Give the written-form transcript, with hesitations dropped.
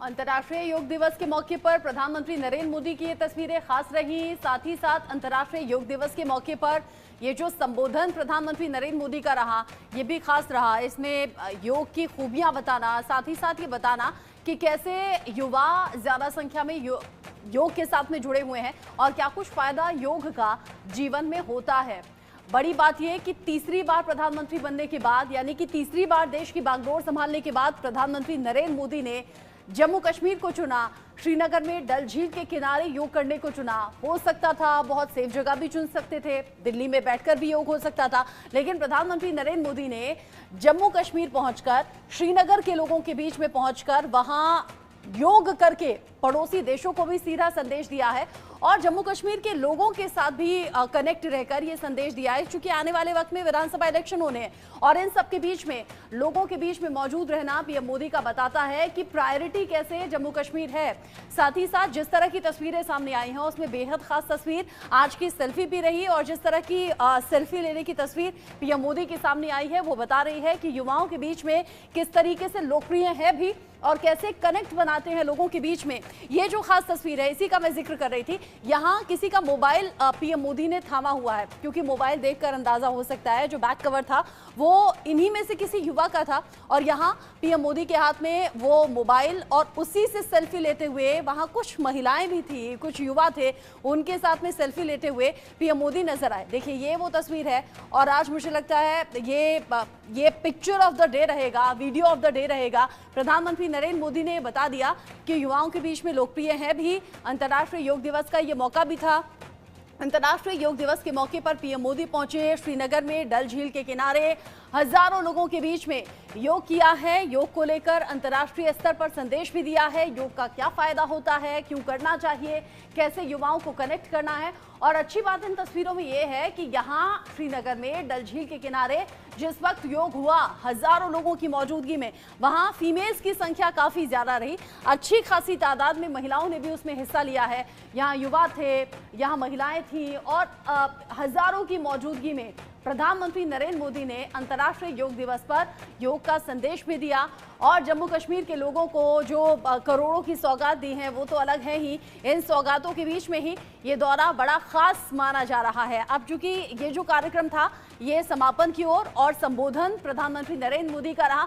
अंतर्राष्ट्रीय योग दिवस के मौके पर प्रधानमंत्री नरेंद्र मोदी की ये तस्वीरें खास रही। साथ ही साथ अंतर्राष्ट्रीय योग दिवस के मौके पर ये जो संबोधन प्रधानमंत्री नरेंद्र मोदी का रहा, ये भी खास रहा। इसमें योग की खूबियां बताना, साथ ही साथ ये बताना कि कैसे युवा ज्यादा संख्या में योग के साथ में जुड़े हुए हैं और क्या कुछ फायदा योग का जीवन में होता है। बड़ी बात यह कि तीसरी बार प्रधानमंत्री बनने के बाद, यानी कि तीसरी बार देश की बागडोर संभालने के बाद प्रधानमंत्री नरेंद्र मोदी ने जम्मू कश्मीर को चुना। श्रीनगर में डल झील के किनारे योग करने को चुना। हो सकता था बहुत सेफ जगह भी चुन सकते थे, दिल्ली में बैठकर भी योग हो सकता था, लेकिन प्रधानमंत्री नरेंद्र मोदी ने जम्मू कश्मीर पहुंचकर, श्रीनगर के लोगों के बीच में पहुंचकर वहां योग करके पड़ोसी देशों को भी सीधा संदेश दिया है और जम्मू कश्मीर के लोगों के साथ भी कनेक्ट रहकर ये संदेश दिया है। क्योंकि आने वाले वक्त में विधानसभा इलेक्शन होने हैं और इन सब के बीच में लोगों के बीच में मौजूद रहना पीएम मोदी का बताता है कि प्रायोरिटी कैसे जम्मू कश्मीर है। साथ ही साथ जिस तरह की तस्वीरें सामने आई हैं उसमें बेहद खास तस्वीर आज की सेल्फी भी रही और जिस तरह की सेल्फी लेने की तस्वीर पीएम मोदी के सामने आई है वो बता रही है कि युवाओं के बीच में किस तरीके से लोकप्रिय है भी और कैसे कनेक्ट बनाते हैं लोगों के बीच में। ये जो खास तस्वीर है इसी का मैं जिक्र कर रही थी। यहाँ किसी का मोबाइल पीएम मोदी ने थामा हुआ है, क्योंकि मोबाइल देखकर अंदाजा हो सकता है जो बैक कवर था वो इन्हीं में से किसी युवा का था और यहाँ पीएम मोदी के हाथ में वो मोबाइल और उसी से सेल्फी लेते हुए वहाँ कुछ महिलाएं भी थी, कुछ युवा थे, उनके साथ में सेल्फी लेते हुए पीएम मोदी नजर आए। देखिए ये वो तस्वीर है और आज मुझे लगता है ये पिक्चर ऑफ द डे रहेगा, वीडियो ऑफ द डे रहेगा। प्रधानमंत्री नरेंद्र मोदी ने बता दिया कि युवाओं के बीच में लोकप्रिय है भी। अंतर्राष्ट्रीय योग दिवस का ये मौका भी था। अंतर्राष्ट्रीय योग दिवस के मौके पर पीएम मोदी पहुंचे श्रीनगर में डल झील के किनारे, हजारों लोगों के बीच में योग किया है। योग को लेकर अंतर्राष्ट्रीय स्तर पर संदेश भी दिया है, योग का क्या फायदा होता है, क्यों करना चाहिए, कैसे युवाओं को कनेक्ट करना है। और अच्छी बात इन तस्वीरों में यह है कि यहाँ श्रीनगर में डल झील के किनारे जिस वक्त योग हुआ हजारों लोगों की मौजूदगी में, वहां फीमेल्स की संख्या काफी ज्यादा रही। अच्छी खासी तादाद में महिलाओं ने भी उसमें हिस्सा लिया है। यहाँ युवा थे, यहाँ महिलाएं थी और हजारों की मौजूदगी में प्रधानमंत्री नरेंद्र मोदी ने अंतर्राष्ट्रीय योग दिवस पर योग का संदेश भी दिया और जम्मू कश्मीर के लोगों को जो करोड़ों की सौगात दी है वो तो अलग है ही। इन सौगातों के बीच में ही ये दौरा बड़ा खास माना जा रहा है। अब चूंकि ये जो कार्यक्रम था ये समापन की ओर और संबोधन प्रधानमंत्री नरेंद्र मोदी का रहा।